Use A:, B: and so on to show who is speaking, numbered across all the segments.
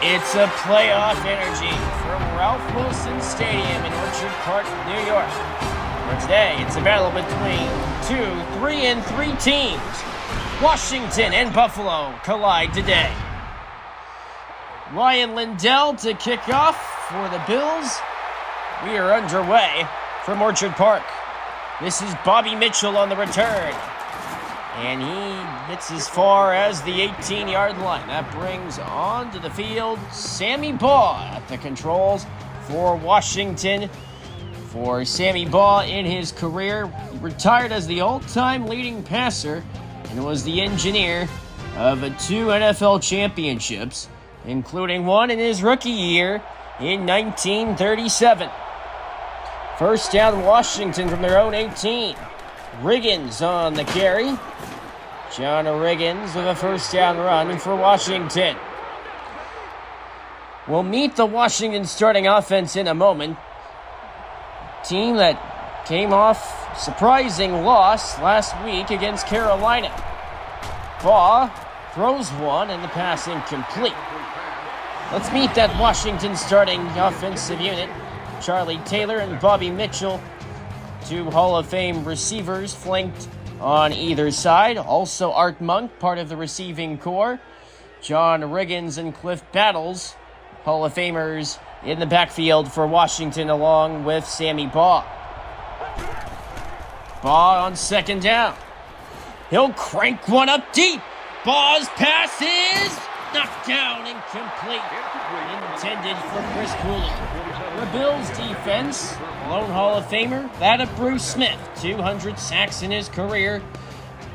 A: It's a playoff energy from Ralph Wilson Stadium in Orchard Park, New York. For today, it's a battle between 2, 3, and 3 teams. Washington and Buffalo collide today. Ryan Lindell to kick off for the Bills. We are underway from Orchard Park. This is Bobby Mitchell on the return. And he hits as far as the 18-yard line. That brings onto the field Sammy Baugh at the controls for Washington. For Sammy Baugh in his career, he retired as the all-time leading passer and was the engineer of 2 NFL championships, including one in his rookie year in 1937. First down, Washington from their own 18. Riggins on the carry. John Riggins with a first down run for Washington. We'll meet the Washington starting offense in a moment. Team that came off surprising loss last week against Carolina. Baugh throws one and the pass incomplete. Let's meet that Washington starting offensive unit. Charlie Taylor and Bobby Mitchell, 2 Hall of Fame receivers flanked on either side. Also Art Monk, part of the receiving corps. John Riggins and Cliff Battles, Hall of Famers in the backfield for Washington, along with Sammy Baugh. Baugh on second down. He'll crank one up deep. Baugh's pass is knocked down, incomplete. Intended for Chris Cooley. The Bills defense, lone Hall of Famer, that of Bruce Smith, 200 sacks in his career.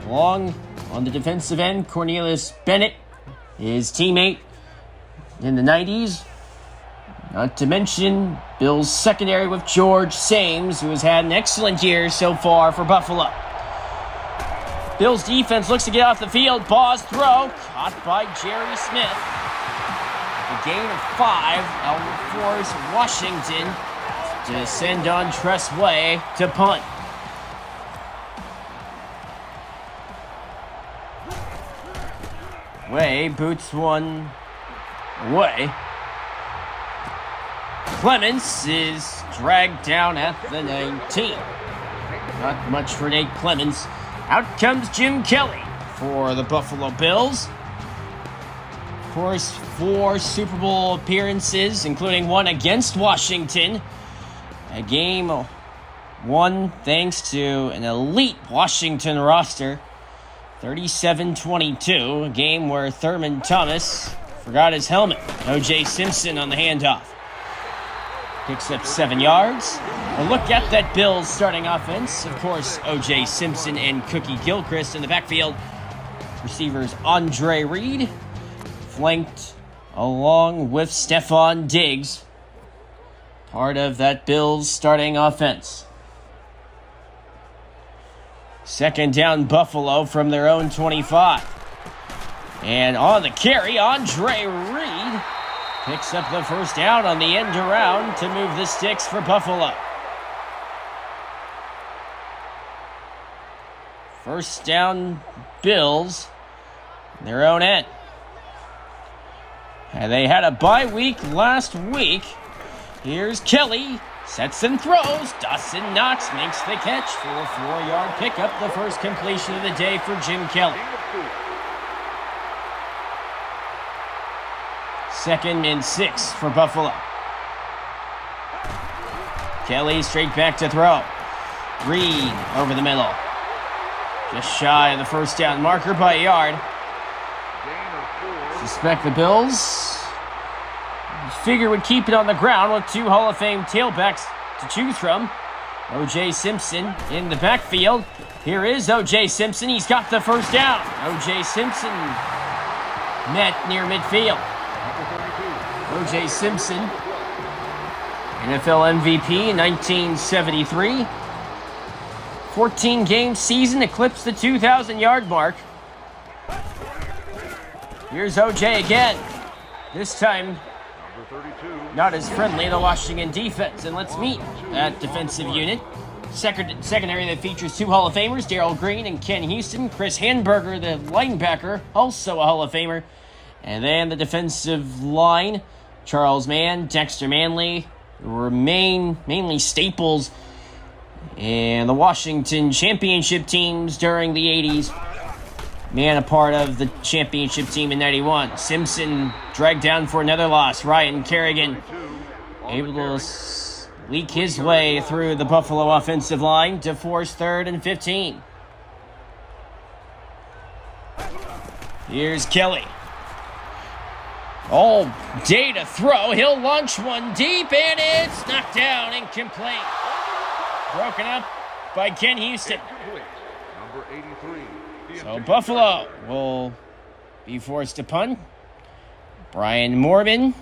A: Along on the defensive end, Cornelius Bennett, his teammate in the 90s. Not to mention Bills secondary with George Sames, who has had an excellent year so far for Buffalo. Bills defense looks to get off the field. Baugh's throw, caught by Jerry Smith. A gain of 5 will force Washington to send on Tress Way to punt. Way boots one away. Clements is dragged down at the 19. Not much for Nate Clements. Out comes Jim Kelly for the Buffalo Bills. Of course, 4 Super Bowl appearances, including one against Washington. A game won thanks to an elite Washington roster. 37-22, a game where Thurman Thomas forgot his helmet. O.J. Simpson on the handoff. Picks up 7 yards. A look at that Bills starting offense. Of course, O.J. Simpson and Cookie Gilchrist in the backfield. Receivers Andre Reed, flanked along with Stephon Diggs, part of that Bills starting offense. Second down, Buffalo from their own 25. And on the carry, Andre Reed picks up the first down on the end around to move the sticks for Buffalo. First down, Bills, their own end. And they had a bye week last week. Here's Kelly, sets and throws. Dawson Knox makes the catch for a 4-yard pickup, the first completion of the day for Jim Kelly. 2nd and 6 for Buffalo. Kelly straight back to throw. Reed over the middle. Just shy of the first down marker by a yard. Suspect the Bills figure would keep it on the ground with 2 Hall of Fame tailbacks to choose from. O.J. Simpson in the backfield. Here is O.J. Simpson. He's got the first down. O.J. Simpson met near midfield. O.J. Simpson, NFL MVP in 1973. 14-game season eclipsed the 2,000-yard mark. Here's O.J. again. This time, not as friendly, the Washington defense. And let's meet that defensive unit. Secondary that features 2 Hall of Famers, Darrell Green and Ken Houston. Chris Hanberger, the linebacker, also a Hall of Famer. And then the defensive line, Charles Mann, Dexter Manley, remain mainly staples in the Washington championship teams during the 80s. Mann a part of the championship team in 91. Simpson dragged down for another loss. Ryan Kerrigan able to leak his way through the Buffalo offensive line to force 3rd and 15. Here's Kelly. All day to throw. He'll launch one deep, and it's knocked down, incomplete. Broken up by Ken Houston. So Buffalo will be forced to punt. Brian Morgan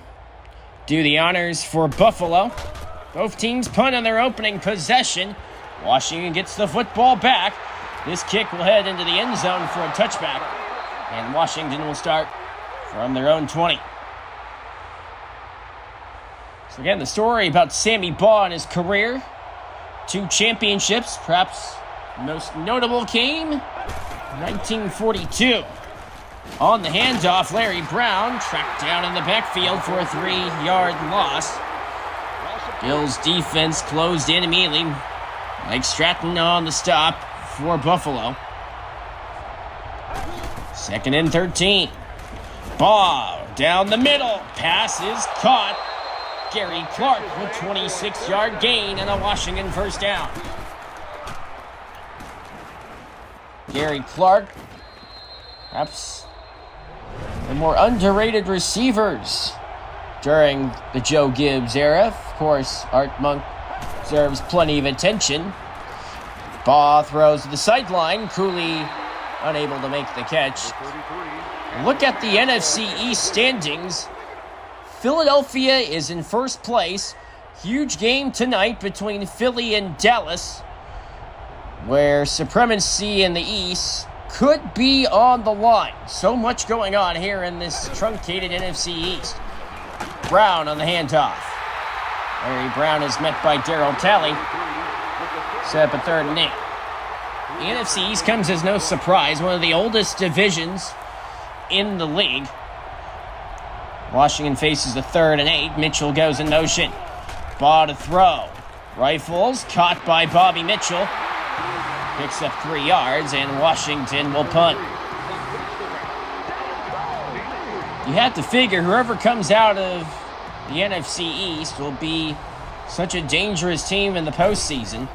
A: do the honors for Buffalo. Both teams punt on their opening possession. Washington gets the football back. This kick will head into the end zone for a touchback. And Washington will start from their own 20. So again, the story about Sammy Baugh and his career. 2 championships, perhaps the most notable came in 1942. On the handoff, Larry Brown tracked down in the backfield for a 3-yard loss. Bills defense closed in immediately. Mike Stratton on the stop for Buffalo. 2nd and 13. Baugh down the middle. Pass is caught. Gary Clark with 26-yard gain and a Washington first down. Gary Clark, perhaps the more underrated receivers during the Joe Gibbs era. Of course, Art Monk deserves plenty of attention. Baugh throws to the sideline. Cooley unable to make the catch. Look at the NFC East standings. Philadelphia is in first place. Huge game tonight between Philly and Dallas, where supremacy in the East could be on the line. So much going on here in this truncated NFC East. Brown on the handoff. Larry Brown is met by Darryl Talley. Set up a 3rd and 8. The NFC East comes as no surprise. One of the oldest divisions in the league. Washington faces the 3rd and 8. Mitchell goes in motion. Baugh to throw. Rifles caught by Bobby Mitchell. Picks up 3 yards, and Washington will punt. You have to figure whoever comes out of the NFC East will be such a dangerous team in the postseason.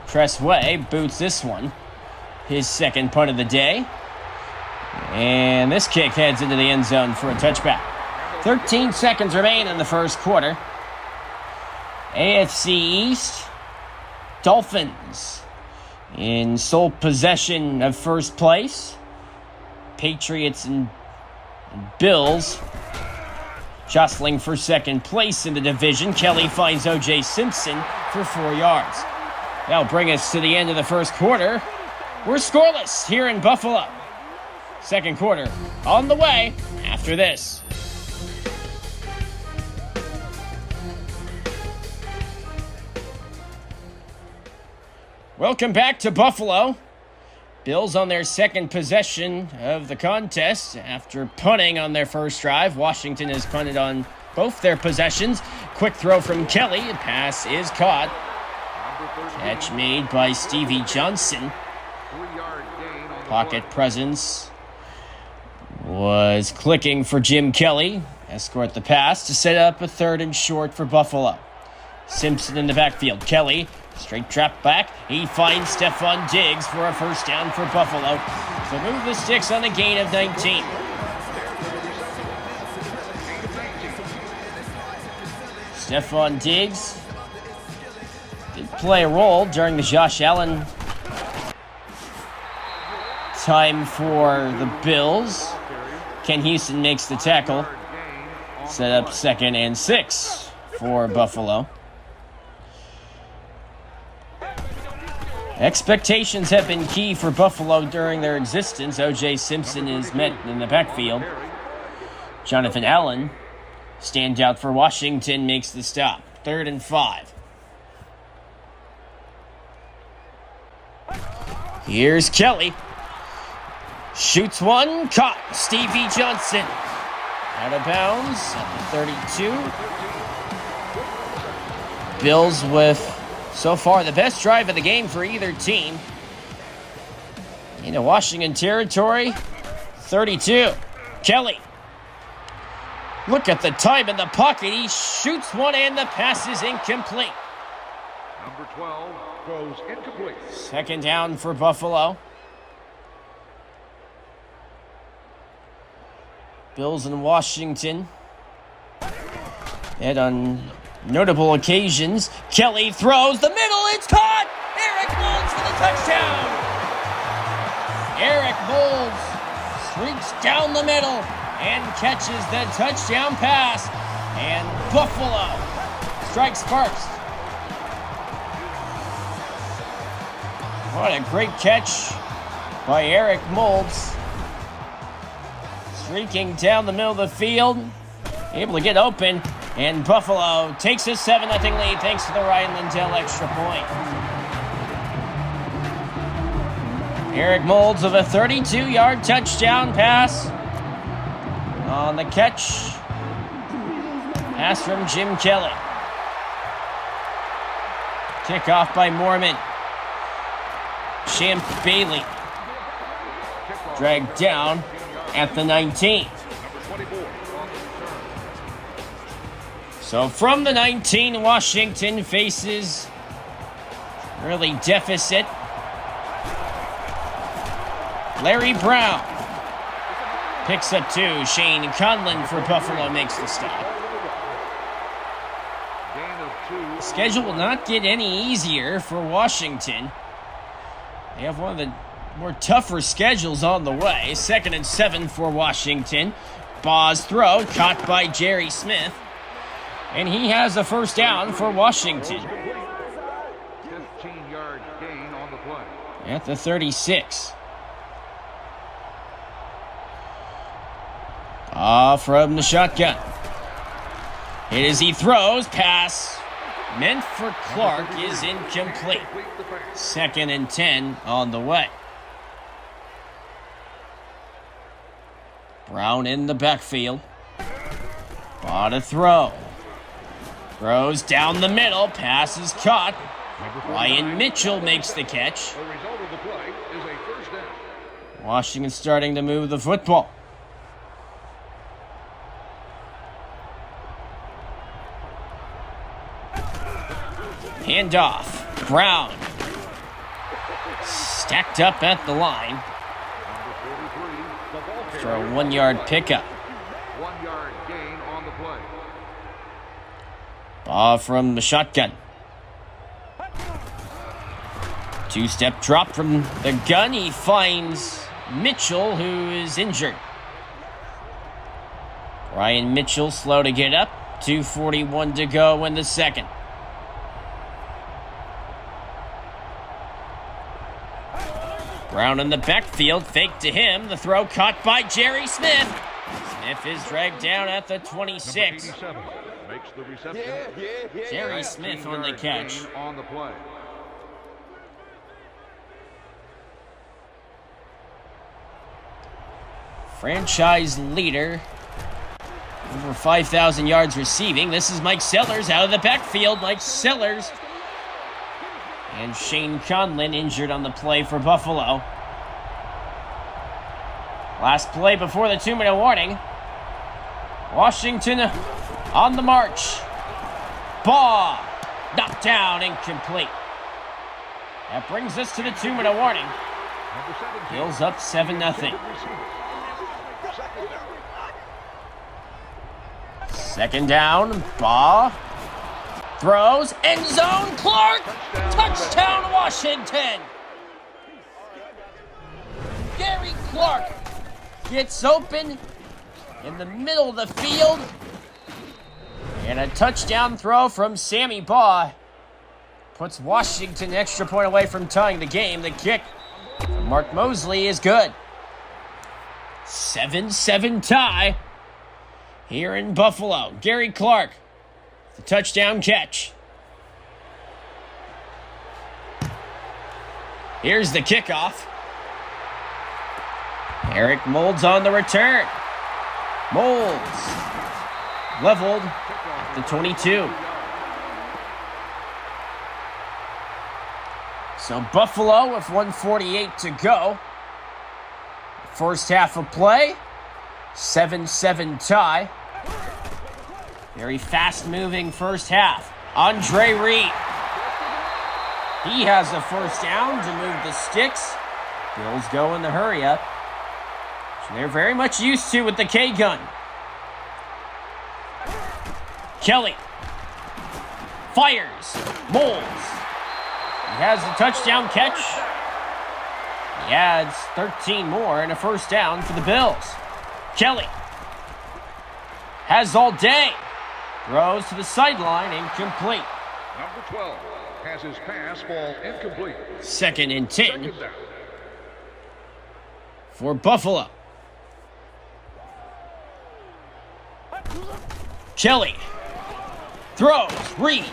A: Tress Way boots this one. His 2nd punt of the day. And this kick heads into the end zone for a touchback. 13 seconds remain in the first quarter. AFC East, Dolphins in sole possession of first place. Patriots and Bills jostling for 2nd place in the division. Kelly finds O.J. Simpson for 4 yards. That'll bring us to the end of the first quarter. We're scoreless here in Buffalo. Second quarter on the way after this. Welcome back to Buffalo. Bills on their 2nd possession of the contest after punting on their first drive. Washington has punted on both their possessions. Quick throw from Kelly. The pass is caught. Catch made by Stevie Johnson. Pocket presence was clicking for Jim Kelly. Escort the pass to set up a 3rd and short for Buffalo. Simpson in the backfield. Kelly, straight trap back. He finds Stephon Diggs for a first down for Buffalo. So move the sticks on the gain of 19. Stephon Diggs did play a role during the Josh Allen time for the Bills. Ken Houston makes the tackle. Set up 2nd and 6 for Buffalo. Expectations have been key for Buffalo during their existence. O.J. Simpson is met in the backfield. Jonathan Allen, standout for Washington, makes the stop. 3rd and 5. Here's Kelly. Shoots one, caught. Stevie Johnson Out of bounds at the 32. Bills with, so far, the best drive of the game for either team. Into Washington territory, 32. Kelly. Look at the time in the pocket. He shoots one and the pass is incomplete.
B: Number 12 goes incomplete.
A: Second down for Buffalo. Bills in Washington. And on notable occasions, Kelly throws the middle. It's caught! Eric Moulds for the touchdown! Eric Moulds streaks down the middle and catches the touchdown pass. And Buffalo strikes first. What a great catch by Eric Moulds. Streaking down the middle of the field. Able to get open. And Buffalo takes a 7-0 lead thanks to the Ryan Lindell extra point. Eric Moulds with a 32-yard touchdown pass. On the catch. Pass from Jim Kelly. Kickoff by Mormon. Champ Bailey. Dragged down at the 19. So from the 19, Washington faces early deficit. Larry Brown picks up 2. Shane Conlon for Buffalo makes the stop. The schedule will not get any easier for Washington. They have one of the more tougher schedules on the way. 2nd and 7 for Washington. Baugh's throw caught by Jerry Smith. And he has a first down for Washington.
B: 15-yard gain on the play.
A: At the 36. From the shotgun. It is he throws. Pass meant for Clark is incomplete. 2nd and 10 on the way. Brown in the backfield. Baugh to throw. Throws down the middle. Pass is caught. Ryan Mitchell makes the catch.
B: The result of the play is a first down.
A: Washington starting to move the football. Handoff. Brown. Stacked up at the line. For a 1-yard pickup.
B: 1-yard gain on the play.
A: Baugh from the shotgun. 2-step drop from the gun. He finds Mitchell, who is injured. Ryan Mitchell slow to get up. 2:41 to go in the second. Brown in the backfield, fake to him. The throw caught by Jerry Smith. Smith is dragged down at the 26.
B: Makes the reception.
A: Jerry Smith on the catch.
B: On the play.
A: Franchise leader. Over 5,000 yards receiving. This is Mike Sellers out of the backfield. Mike Sellers. And Shane Conlon injured on the play for Buffalo. Last play before the 2-minute warning. Washington on the march. Baugh knocked down, incomplete. That brings us to the 2-minute warning. Bills up 7-0. Second down, Baugh. Throws, end zone, Clark! Touchdown, Washington! Gary Clark gets open in the middle of the field. And a touchdown throw from Sammy Baugh puts Washington extra point away from tying the game. The kick from Mark Mosley is good. 7-7 tie here in Buffalo. Gary Clark. The touchdown catch. Here's the kickoff. Eric Moulds on the return. Molds. Leveled at the 22. So Buffalo with 1:48 to go. First half of play. 7-7 tie. Very fast-moving first half. Andre Reed. He has a first down to move the sticks. Bills go in the hurry-up. So they're very much used to with the K-gun. Kelly. Fires. Molds. He has a touchdown catch. He adds 13 more and a first down for the Bills. Kelly. Has all day. Throws to the sideline, incomplete.
B: Number 12 has his pass fall incomplete.
A: 2nd and 10
B: Second down.
A: for Buffalo. Kelly throws. Reed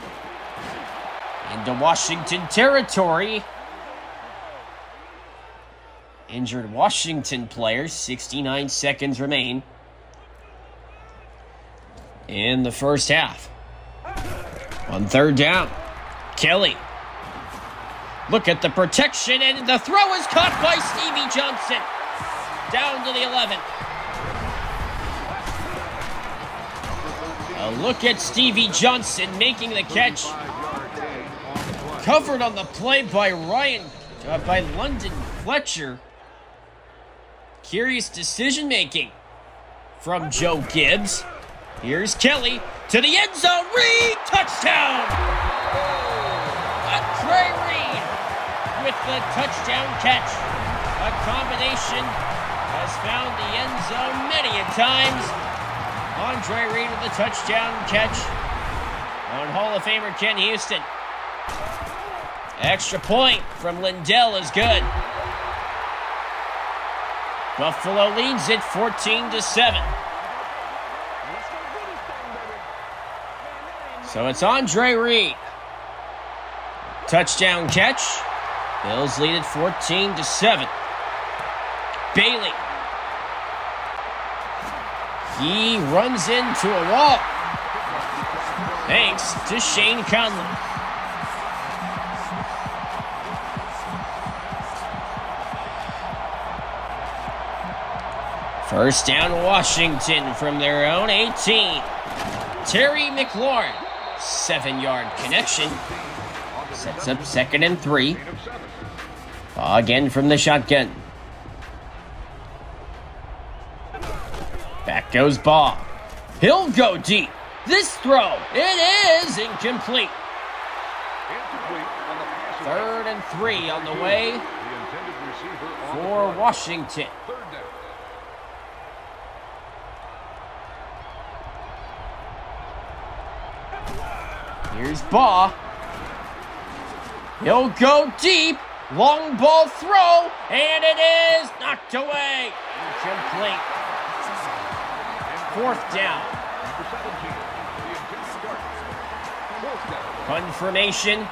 A: into Washington territory. Injured Washington players. 69 seconds remain in the first half. On 3rd down, Kelly. Look at the protection, and the throw is caught by Stevie Johnson. Down to the 11. A look at Stevie Johnson making the catch. Covered on the play by London Fletcher. Curious decision-making from Joe Gibbs. Here's Kelly to the end zone. Reed, touchdown! Andre Reed with the touchdown catch. A combination has found the end zone many a times. Andre Reed with the touchdown catch on Hall of Famer Ken Houston. Extra point from Lindell is good. Buffalo leads it 14-7. So it's Andre Reed. Touchdown catch. Bills lead it 14-7. Bailey. He runs into a wall. Thanks to Shane Conley. First down Washington from their own 18. Terry McLaurin. 7-yard connection. Sets up 2nd and 3. Again from the shotgun. Back goes Baugh. He'll go deep. This throw, it is incomplete. 3rd and 3 on the way for Washington. Here's Baugh. He'll go deep. Long ball throw, and it is knocked away. Incomplete. 4th down. Punt formation.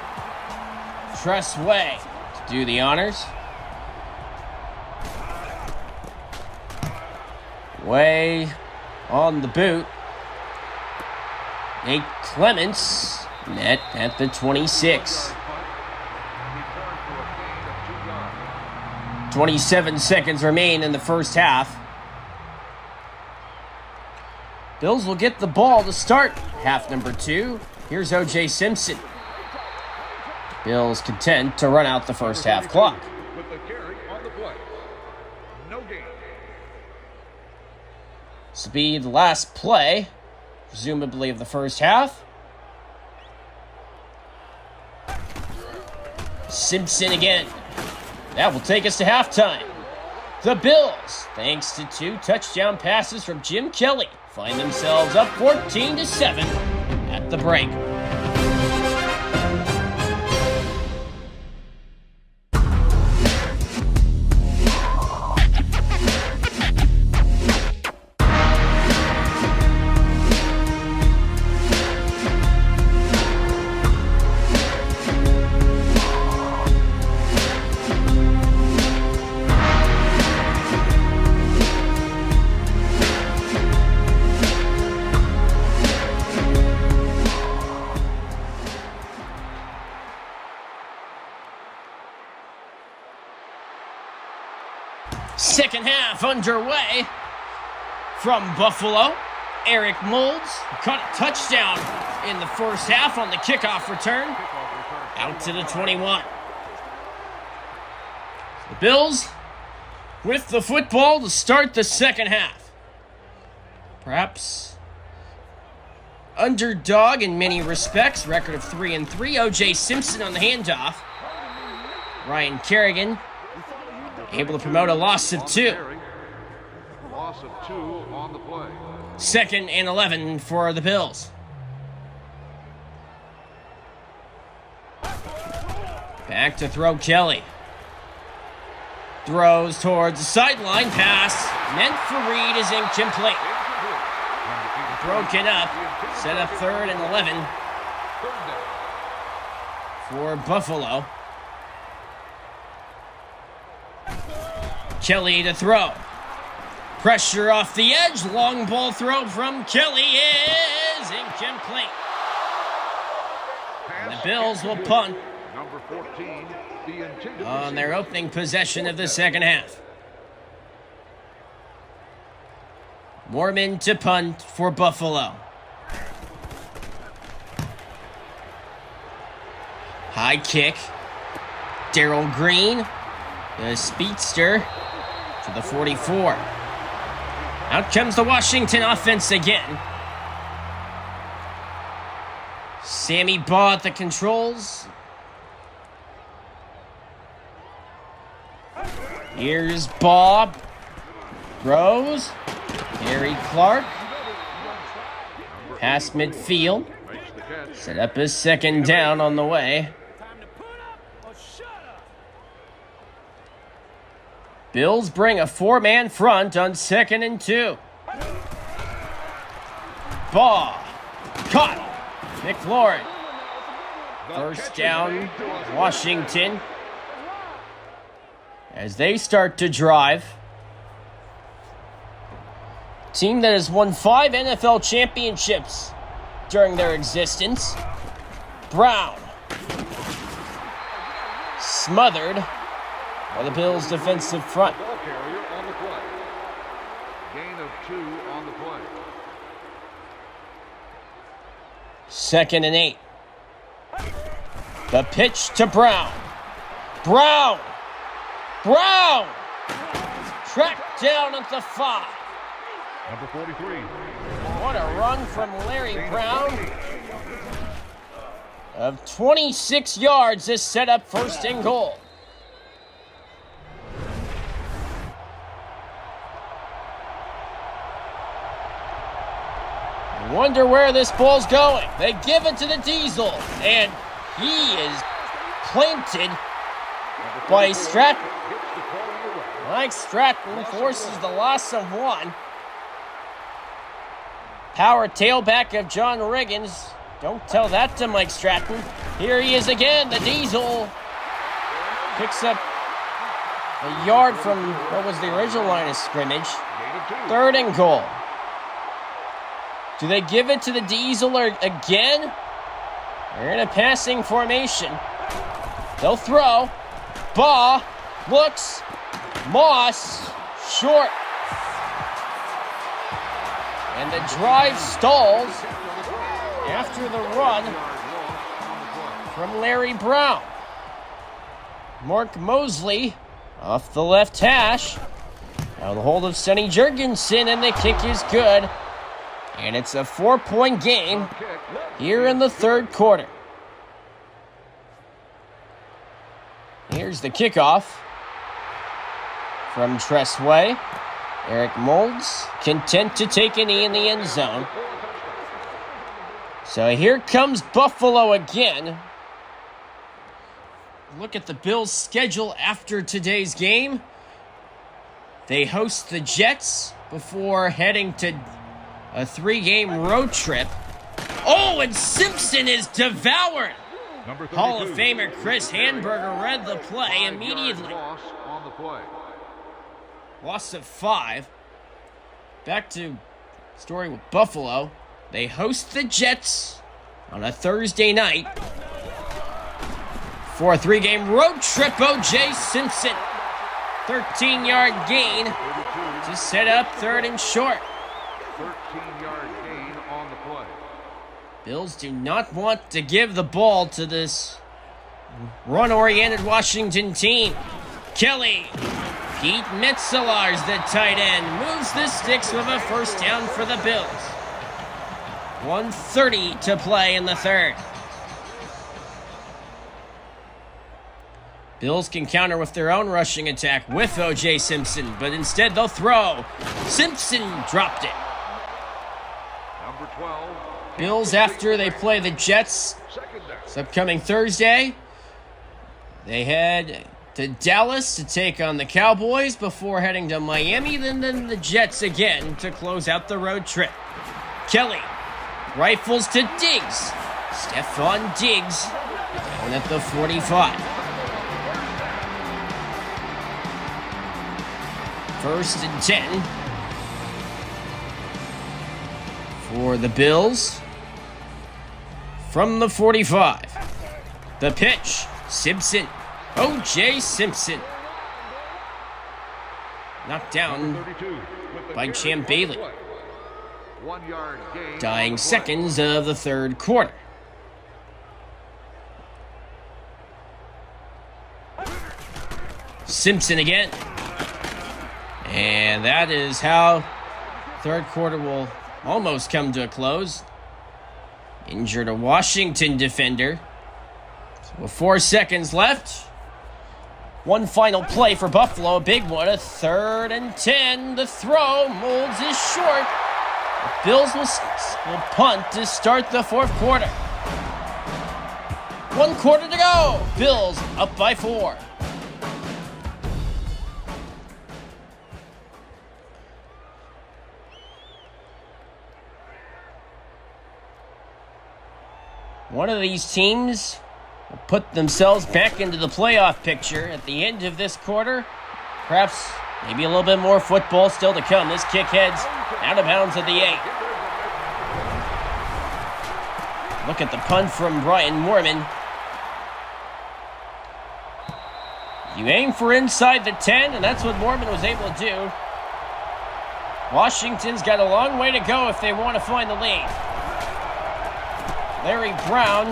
A: Tress Way to do the honors. Way on the boot. Nate Clements net at the 26. 27 seconds remain in the first half. Bills will get the ball to start half number 2. Here's O.J. Simpson. Bills content to run out the first half clock.
B: With the carry on the play. No gain.
A: This will be the last play, presumably of the first half. Simpson again. That will take us to halftime. The Bills, thanks to 2 touchdown passes from Jim Kelly, find themselves up 14-7 at the break. Second half underway from Buffalo. Eric Moulds caught a touchdown in the first half on the kickoff return. Out to the 21. The Bills with the football to start the second half. Perhaps underdog in many respects. Record of 3-3. O.J. Simpson on the handoff. Ryan Kerrigan able to promote a loss of 2.
B: Loss of 2 on the play.
A: 2nd and 11 for the Bills. Back to throw Kelly. Throws towards the sideline. Pass meant for Reed is incomplete. Broken up. Set up 3rd and 11 for Buffalo. Kelly to throw. Pressure off the edge. Long ball throw from Kelly is incomplete. And the Bills will punt
B: Number 14, the intended
A: on their opening possession of the second half. Mormon to punt for Buffalo. High kick. Darrell Green, the speedster, to the 44. Out comes the Washington offense again. Sammy Baugh at the controls. Here's Bob. Rose. Harry Clark. Past midfield. Set up his second down on the way. Bills bring a 4-man front on 2nd and 2. Ball. Caught. McLaurin. First down, Washington. As they start to drive. Team that has won 5 NFL championships during their existence. Brown. Smothered by the Bills' defensive front.
B: ball carrier on the play. Gain of 2 on the play.
A: 2nd and 8. The pitch to Brown. Brown! Brown! Tracked down at the 5.
B: Number 43.
A: What a run from Larry Brown. Of 26 yards, this set up 1st and goal. I wonder where this ball's going. They give it to the Diesel, and he is planted by Stratton. Mike Stratton forces the loss of 1. Power tailback of John Riggins. Don't tell that to Mike Stratton. Here he is again. The Diesel picks up a yard from what was the original line of scrimmage. 3rd and goal. Do they give it to the Diesel again? They're in a passing formation. They'll throw. Baugh looks. Moss short. And the drive stalls after the run from Larry Brown. Mark Mosley off the left hash. Now the hold of Sonny Jurgensen, and the kick is good. And it's a 4-point game here in the 3rd quarter. Here's the kickoff from Tressway. Eric Moulds content to take a knee in the end zone. So here comes Buffalo again. Look at the Bills' schedule after today's game. They host the Jets before heading to a 3-game road trip. Oh, and Simpson is devoured. Hall of Famer Chris Hanberger read the play immediately.
B: Loss on the play.
A: Loss of 5. Back to story with Buffalo. They host the Jets on a Thursday night for a 3-game road trip. O.J. Simpson 13-yard gain to set up third and short.
B: 13-yard gain on the play.
A: Bills do not want to give the ball to this run-oriented Washington team. Kelly. Pete Metzelar's the tight end. Moves the sticks with a first down for the Bills. 1:30 to play in the third. Bills can counter with their own rushing attack with O.J. Simpson, but instead they'll throw. Simpson dropped it.
B: Number 12.
A: Bills, after they play the Jets this upcoming Thursday, they head to Dallas to take on the Cowboys before heading to Miami, then the Jets again to close out the road trip. Kelly rifles to Diggs. Stephon Diggs down at the 45. First and 10 for the Bills from the 45. The pitch, Simpson. O.J. Simpson. Knocked down by Champ Bailey.
B: 1-yard gain.
A: Dying seconds of the third quarter. Simpson again. And that is how third quarter will almost come to a close. Injured a Washington defender. So with 4 seconds left. One final play for Buffalo, a big one, a 3rd and 10. The throw, Moulds is short. The Bills will punt to start the fourth quarter. 1 quarter to go. Bills up by 4. One of these teams will put themselves back into the playoff picture at the end of this quarter. Perhaps maybe a little bit more football still to come. This kick heads out of bounds at the 8. Look at the punt from Brian Moorman. You aim for inside the 10, and that's what Moorman was able to do. Washington's got a long way to go if they want to find the lead. Larry Brown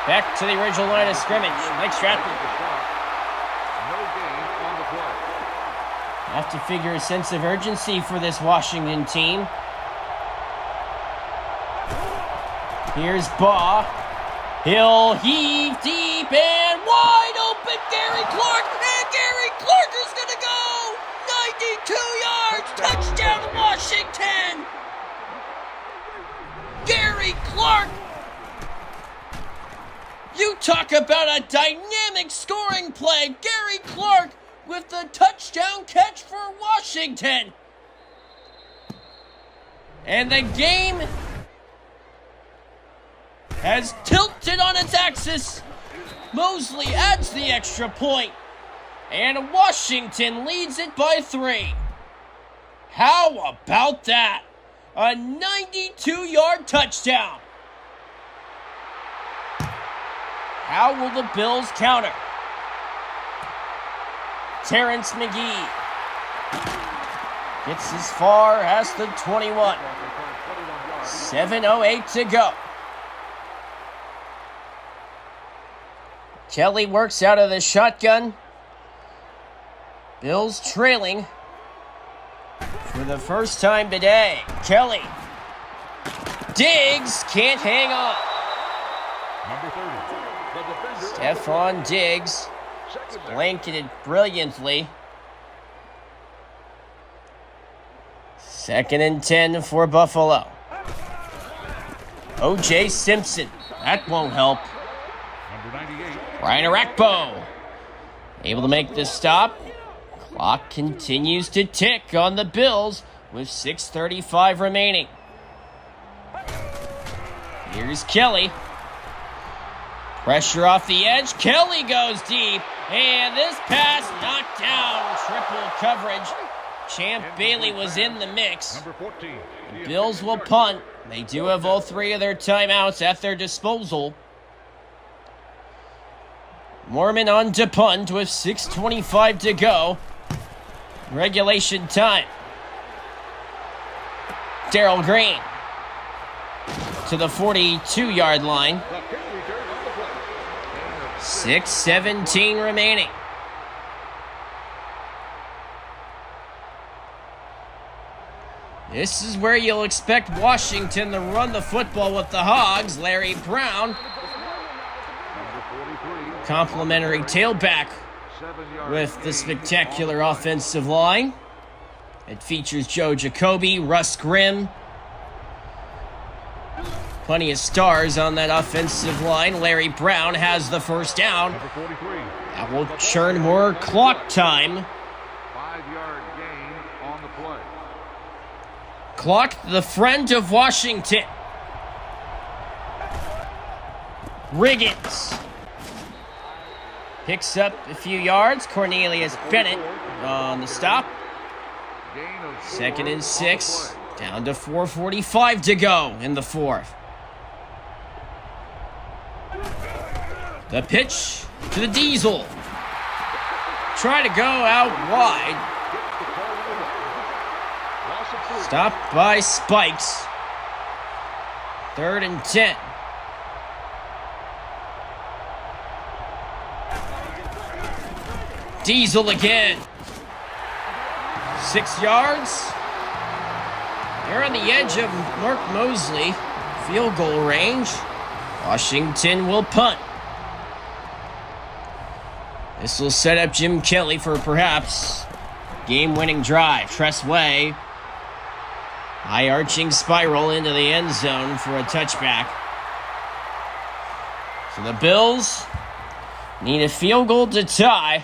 A: back to the original line of scrimmage. Mike Stratton.
B: No gain on the play.
A: Have to figure a sense of urgency for this Washington team. Here's Baugh. He'll heave deep and wide open. Gary Clark. And Gary Clark is going to go 92 yards. Touchdown Washington. Gary Clark. You talk about a dynamic scoring play. Gary Clark with the touchdown catch for Washington. And the game has tilted on its axis. Mosley adds the extra point, and Washington leads it by 3. How about that? A 92-yard touchdown. How will the Bills counter? Terrence McGee gets as far as the 21. 7:08 to go. Kelly works out of the shotgun. Bills trailing for the first time today. Kelly. Diggs can't hang on.
B: Number 30. The defender.
A: Stephon Diggs blanketed brilliantly. 2nd and 10 for Buffalo. O.J. Simpson. That won't help.
B: Number 98.
A: Brian Arakpo able to make the stop. Clock continues to tick on the Bills with 6:35 remaining. Here's Kelly. Pressure off the edge. Kelly goes deep. And this pass knocked down. Triple coverage. Champ Bailey was in the mix.
B: Number 14.
A: The Bills will punt. They do have all 3 of their timeouts at their disposal. Mormon on to punt with 6:25 to go. Regulation time. Darrell Green to the 42-yard line. 6:17 remaining. This is where you'll expect Washington to run the football with the Hogs. Larry Brown, complimentary tailback with the spectacular offensive line. It features Joe Jacoby, Russ Grimm. Plenty of stars on that offensive line. Larry Brown has the first down. That will churn more clock time.
B: 5-yard gain on the play.
A: Clock, the friend of Washington. Riggins picks up a few yards. Cornelius Bennett on the stop. Second and 6. Down to 4:45 to go in the fourth. The pitch to the Diesel. Try to go out wide. Stopped by Spikes. 3rd and 10. Diesel again. 6 yards. They're on the edge of Mark Mosley. Field goal range. Washington will punt. This will set up Jim Kelly for perhaps game-winning drive. Tressway. High-arching spiral into the end zone for a touchback. So the Bills need a field goal to tie.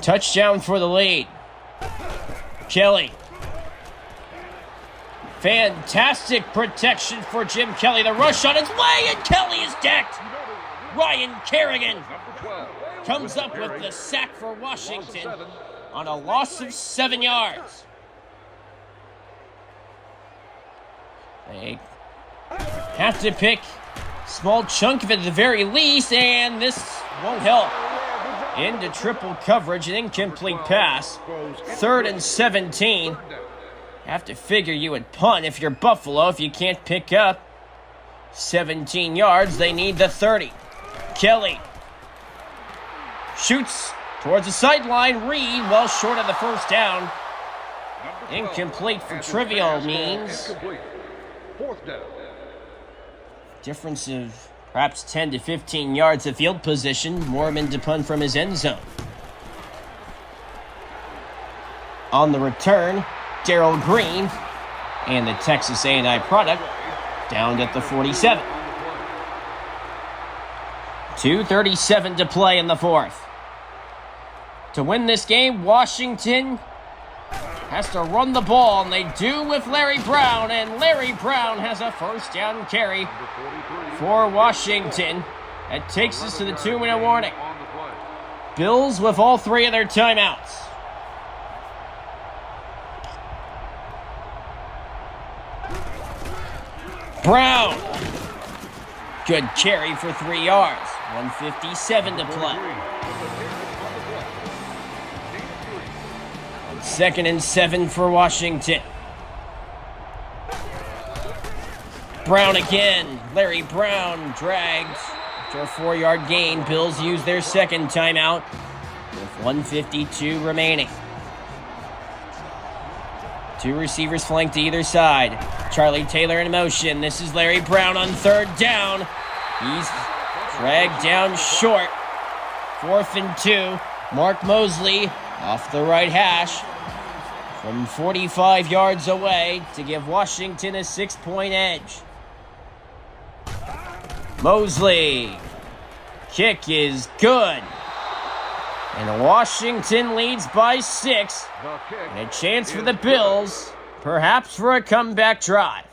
A: Touchdown for the lead. Kelly. Fantastic protection for Jim Kelly. The rush on its way, and Kelly is decked. Ryan Kerrigan comes up with the sack for Washington on a loss of 7 yards. They have to pick a small chunk of it at the very least, and this won't help. Into triple coverage, an incomplete pass. 3rd and 17. Have to figure you would punt if you're Buffalo. If you can't pick up 17 yards, they need the 30. Kelly shoots towards the sideline. Reed well short of the first down. Incomplete for trivial means.
B: 4th down.
A: Difference of perhaps 10 to 15 yards of field position. Mormon to punt from his end zone. On the return, Darrell Green and the Texas A&I product down at the 47. 2:37 to play in the fourth. To win this game, Washington has to run the ball, and they do with Larry Brown, and Larry Brown has a first down carry for Washington. That takes us to the 2-minute warning. Bills with all 3 of their timeouts. Brown. Good carry for 3 yards. 1:57 to play. 2nd and 7 for Washington. Brown again. Larry Brown dragged after a 4-yard gain. Bills use their second timeout with 1:52 remaining. 2 receivers flanked to either side. Charlie Taylor in motion. This is Larry Brown on 3rd down. He's dragged down short. 4th and 2. Mark Mosley off the right hash from 45 yards away to give Washington a 6-point edge. Mosley. Kick is good. And Washington leads by 6. And a chance for the Bills, perhaps for a comeback drive.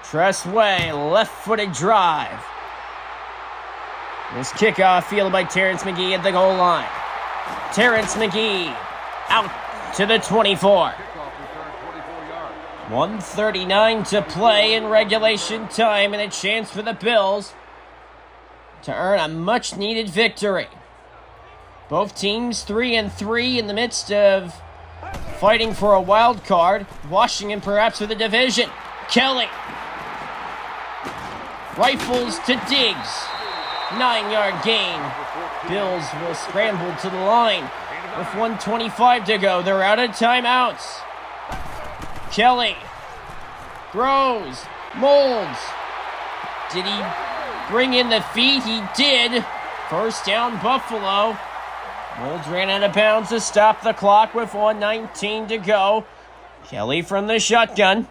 A: Tressway, left-footed drive. This kickoff fielded by Terrence McGee at the goal line. Terrence McGee out to the 24. 1:39 to play in regulation time, and a chance for the Bills to earn a much-needed victory. Both teams 3-3 in the midst of fighting for a wild card. Washington perhaps for the division. Kelly rifles to Diggs. 9-yard gain. Bills will scramble to the line with 1:25 to go. They're out of timeouts. Kelly throws. Molds. Did he bring in the feet? He did. First down, Buffalo. Molds ran out of bounds to stop the clock with 1:19 to go. Kelly from the shotgun.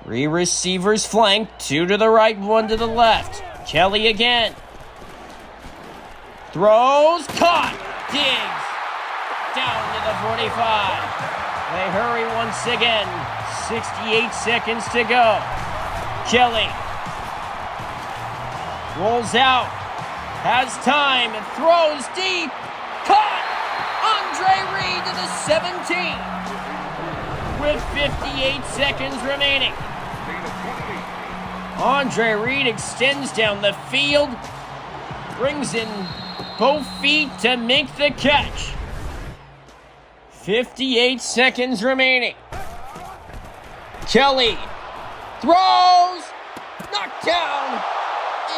A: 3 receivers flanked, 2 to the right, 1 to the left. Kelly again. Throws, caught. Diggs down to the 45. They hurry once again. 68 seconds to go. Kelly rolls out, has time, and throws deep. Caught! Andre Reed to the 17 with 58 seconds remaining. Andre Reed extends down the field, brings in both feet to make the catch. 58 seconds remaining. Kelly throws, knocked down,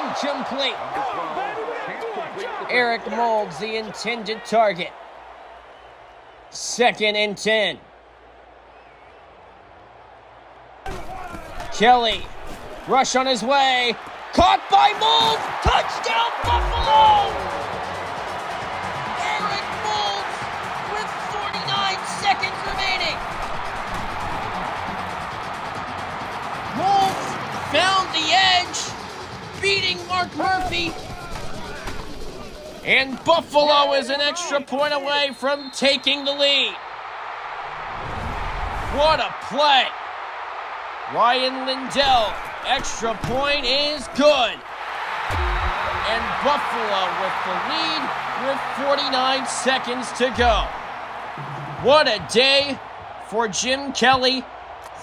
A: incomplete. Eric Molds, the intended target. 2nd and 10. Kelly, rush on his way, caught by Molds, touchdown Buffalo! Eric Molds with 49 seconds remaining. Molds found the edge, beating Mark Murphy. And Buffalo is an extra point away from taking the lead. What a play. Ryan Lindell, extra point is good. And Buffalo with the lead with 49 seconds to go. What a day for Jim Kelly.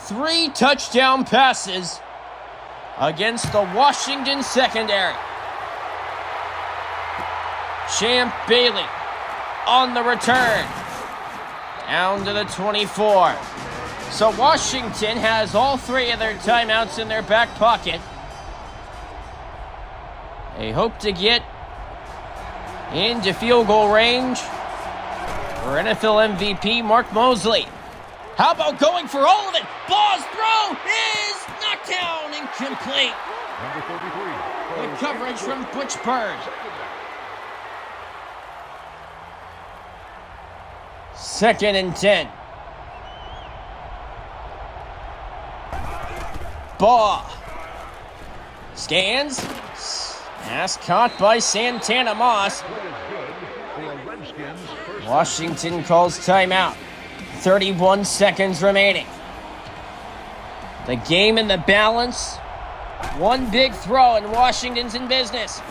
A: 3 touchdown passes against the Washington secondary. Champ Bailey on the return. Down to the 24. So Washington has all 3 of their timeouts in their back pocket. They hope to get into field goal range for NFL MVP Mark Mosley. How about going for all of it? Ball's throw is knocked down, incomplete. The coverage from Butch Bird. 2nd and 10. Baugh scans. Pass caught by Santana Moss. Washington calls timeout. 31 seconds remaining. The game in the balance. One big throw and Washington's in business.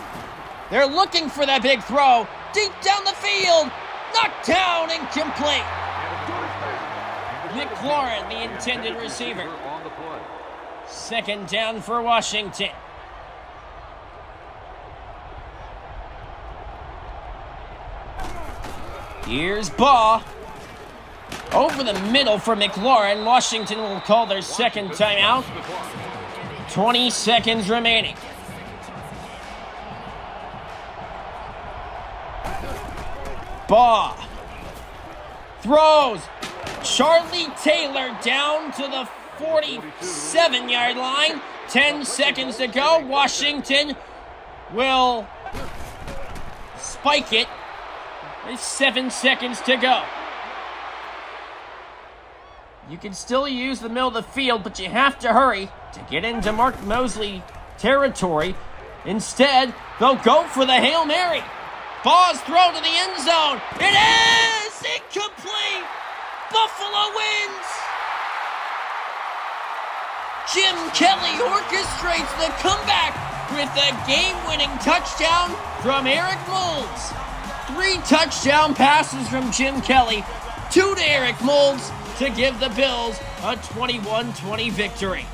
A: They're looking for that big throw. Deep down the field. Knocked down, incomplete. McLaurin, the intended receiver. 2nd down for Washington. Here's Baugh. Over the middle for McLaurin. Washington will call their 2nd timeout. 20 seconds remaining. Baugh throws. Charlie Taylor down to the 47-yard line. 10 seconds to go. Washington will spike it. There's 7 seconds to go. You can still use the middle of the field, but you have to hurry to get into Mark Mosley territory. Instead, they'll go for the Hail Mary. Baugh's throw to the end zone. It is incomplete. Buffalo wins. Jim Kelly orchestrates the comeback with a game-winning touchdown from Eric Molds. 3 touchdown passes from Jim Kelly, 2 to Eric Molds to give the Bills a 21-20 victory.